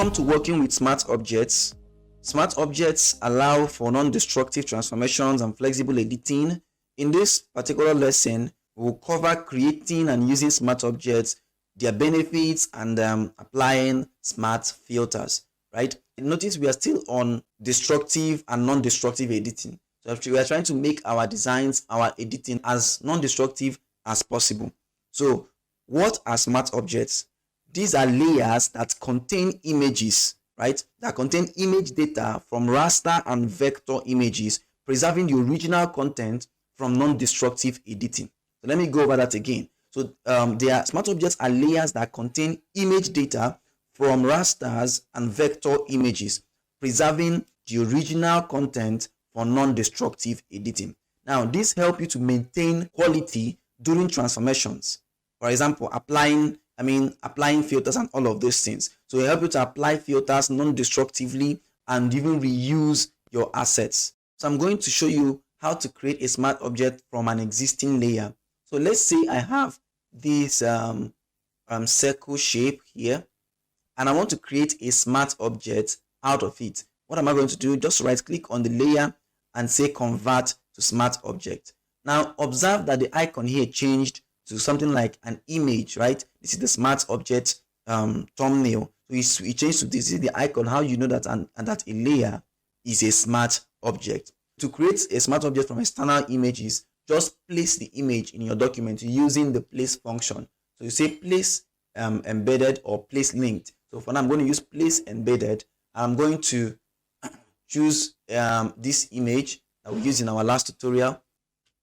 come to working with smart objects allow for non-destructive transformations and flexible editing. In this particular lesson, we'll cover creating and using smart objects, their benefits, and applying smart filters, right? Notice we are still on destructive and non-destructive editing. So we are trying to make our designs, our editing as non-destructive as possible. So what are smart objects? These are layers that contain images, right? That contain image data from raster and vector images, preserving the original content from non-destructive editing. So let me go over that again. So smart objects are layers that contain image data from rasters and vector images, preserving the original content for non-destructive editing. Now, this helps you to maintain quality during transformations. For example, applying filters and all of those things. So it helps you to apply filters non-destructively and even reuse your assets. So I'm going to show you how to create a smart object from an existing layer. So let's say I have this circle shape here, and I want to create a smart object out of it. What am I going to do? Just right click on the layer and say convert to smart object. Now observe that the icon here changed to something like an image, right? This is the smart object thumbnail. So it changed to this. This is the icon. How you know that and that a layer is a smart object. To create a smart object from external images, just place the image in your document using the place function. So you say place embedded or place linked. So for now, I'm going to use place embedded. I'm going to choose this image that we used in our last tutorial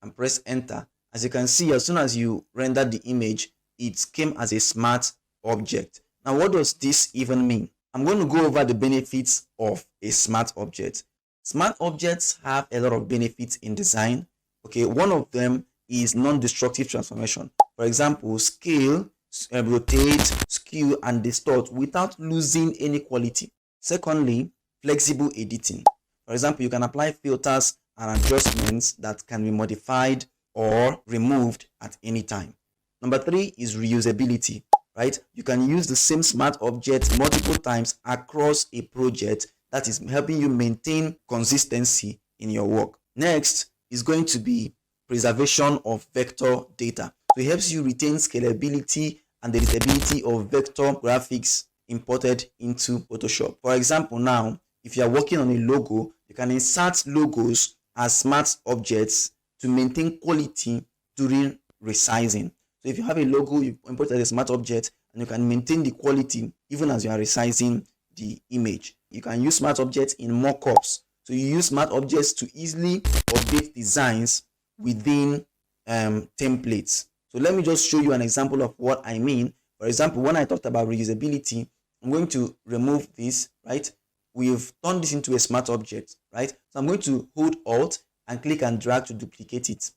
and press enter. As you can see, as soon as you render the image, it came as a smart object. Now, what does this even mean? I'm going to go over the benefits of a smart object. Smart objects have a lot of benefits in design. Okay, one of them is non-destructive transformation. For example, scale, rotate, skew, and distort without losing any quality. Secondly, flexible editing. For example, you can apply filters and adjustments that can be modified or removed at any time. Number 3 is reusability, right? You can use the same smart object multiple times across a project. That is helping you maintain consistency in your work. Next is going to be preservation of vector data. So it helps you retain scalability and the editability of vector graphics imported into Photoshop. For example, now, if you are working on a logo, you can insert logos as smart objects to maintain quality during resizing. So if you have a logo, you import it as a smart object, and you can maintain the quality even as you are resizing the image. You can use smart objects in mockups. So you use smart objects to easily update designs within templates. So let me just show you an example of what I mean. For example, when I talked about reusability, I'm going to remove this, right? We've turned this into a smart object, right? So I'm going to hold Alt and click and drag to duplicate it.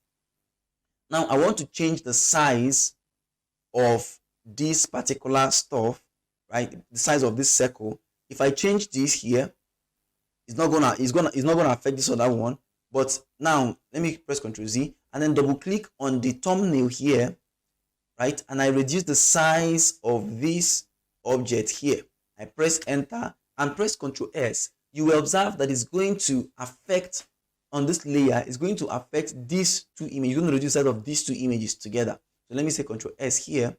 Now I want to change the size of this particular stuff, right? The size of this circle. If I change this here, it's not gonna affect this other one. But now let me press Ctrl Z and then double click on the thumbnail here, right? And I reduce the size of this object here. I press enter and press Ctrl S. You will observe that it's going to affect on this layer. It's going to affect these two images. You're going to reduce the size of these two images together. So let me say Ctrl S here,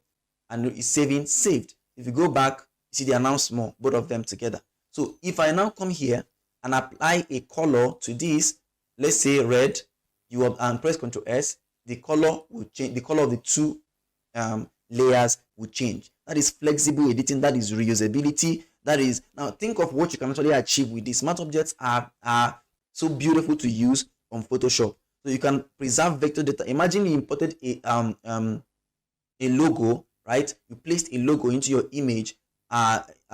and it's saved. If you go back, you see they are now small, both of them together. So if I now come here and apply a color to this, let's say red, you will press Ctrl S, the color will change. The color of the two layers will change. That is flexible editing. That is reusability. That is, now think of what you can actually achieve with these. Smart objects are so beautiful to use on Photoshop. So you can preserve vector data. Imagine you imported a logo, right? You placed a logo into your image,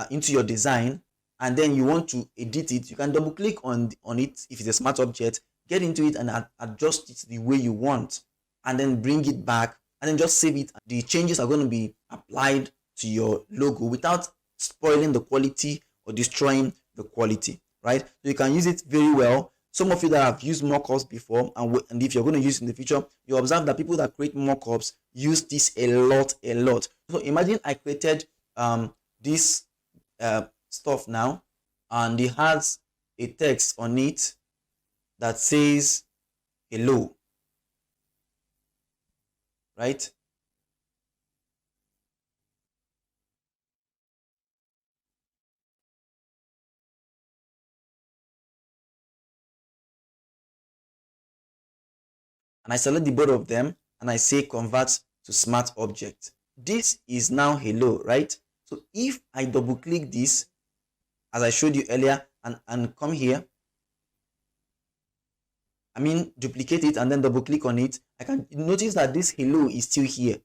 into your design, and then you want to edit it. You can double click on it if it's a smart object, get into it and adjust it the way you want, and then bring it back and then just save it. The changes are going to be applied to your logo without spoiling the quality or destroying the quality, right? So you can use it very well. Some of you that have used mockups before, and if you're going to use it in the future, you observe that people that create mockups use this a lot. So imagine I created this stuff now, and it has a text on it that says hello, right? And I select the both of them and I say convert to smart object. This is now hello, right? So if I double click this, as I showed you earlier, and come here, duplicate it and then double click on it, I can notice that this hello is still here.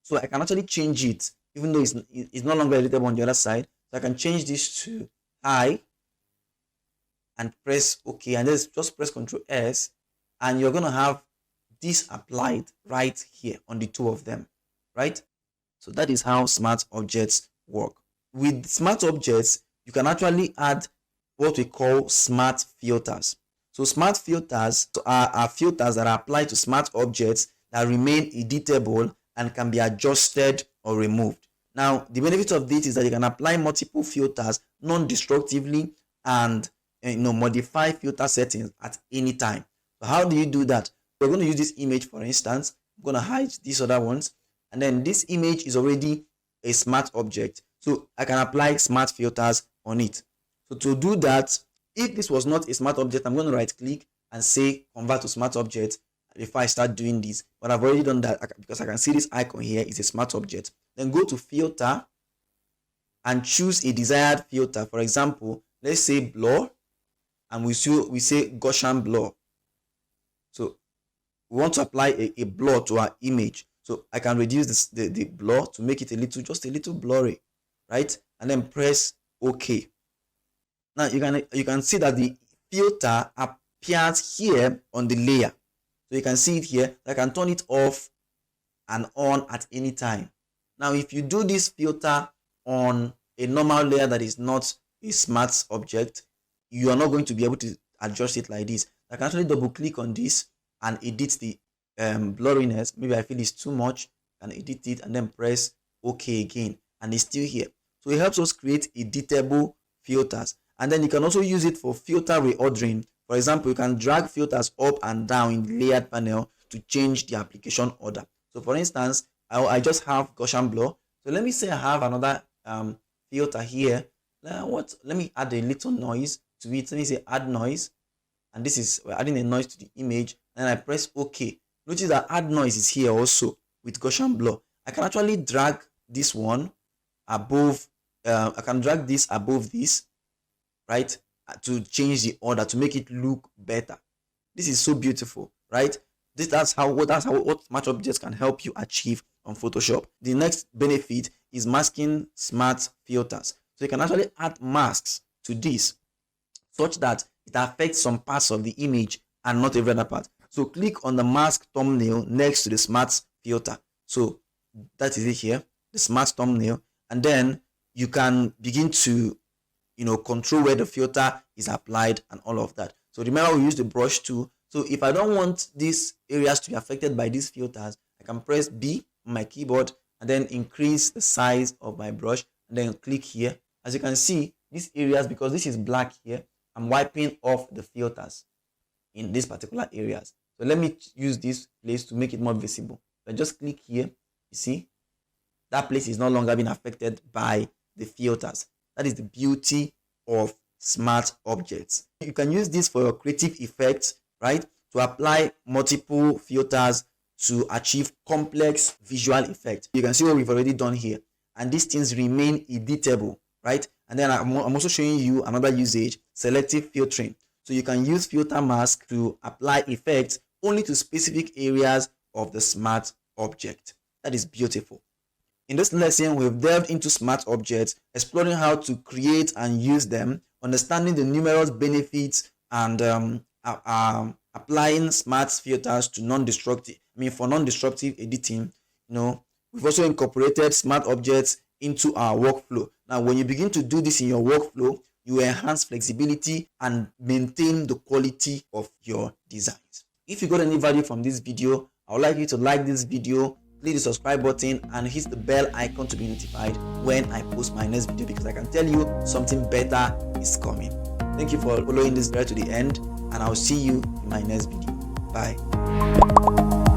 So I can actually change it, even though it's no longer editable on the other side. So I can change this to hi and press OK, and then just press Ctrl S, and you're going to have this applied right here on the two of them, right? So that is how smart objects work. With smart objects, you can actually add what we call smart filters. So smart filters are filters that are applied to smart objects that remain editable and can be adjusted or removed. Now, the benefit of this is that you can apply multiple filters non-destructively and modify filter settings at any time. So how do you do that? We're going to use this image, for instance. I'm going to hide these other ones, and then this image is already a smart object, so I can apply smart filters on it. So to do that, if this was not a smart object, I'm going to right click and say convert to smart object before I start doing this, but I've already done that because I can see this icon here is a smart object. Then go to filter and choose a desired filter. For example, let's say blur, and we say Gaussian blur. So we want to apply a blur to our image, so I can reduce the blur to make it just a little blurry, right? And then press OK. Now you can see that the filter appears here on the layer, so you can see it here. I can turn it off and on at any time. Now if you do this filter on a normal layer that is not a smart object, you are not going to be able to adjust it like this. I can actually double click on this and edit the blurriness. Maybe I feel it's too much, and edit it and then press OK again, and it's still here. So it helps us create editable filters. And then you can also use it for filter reordering. For example, you can drag filters up and down in the layered panel to change the application order. So for instance, I just have Gaussian blur. So let me say I have another filter here. Let me add a little noise to it. Let me say add noise, and this is we're adding a noise to the image, and I press OK. Notice that add noise is here also with Gaussian blur. I can actually drag this one above. I can drag this above this, right, to change the order to make it look better. This is so beautiful, right? That's how what smart objects can help you achieve on Photoshop. The next benefit is masking smart filters. So you can actually add masks to this such that it affects some parts of the image and not every other part. So click on the mask thumbnail next to the smart filter. So that is it here, the smart thumbnail, and then you can begin to control where the filter is applied and all of that. So remember, we use the brush tool. So if I don't want these areas to be affected by these filters, I can press B on my keyboard and then increase the size of my brush and then click here. As you can see, these areas, because this is black here, I'm wiping off the filters in these particular areas. So let me use this place to make it more visible. So I just click here. You see, that place is no longer being affected by the filters. That is the beauty of smart objects. You can use this for your creative effects, right? To apply multiple filters to achieve complex visual effects. You can see what we've already done here. And these things remain editable, right? And then I'm also showing you another usage, selective filtering. So you can use filter mask to apply effects only to specific areas of the smart object. That is beautiful. In this lesson, we've delved into smart objects, exploring how to create and use them, understanding the numerous benefits, and applying smart filters to for non-destructive editing. We've also incorporated smart objects into our workflow. Now, when you begin to do this in your workflow, you enhance flexibility and maintain the quality of your designs. If you got any value from this video, I would like you to like this video click the subscribe button and hit the bell icon to be notified when I post my next video, because I can tell you something better is coming. Thank you for following this video to the end, and I'll see you in my next video. Bye.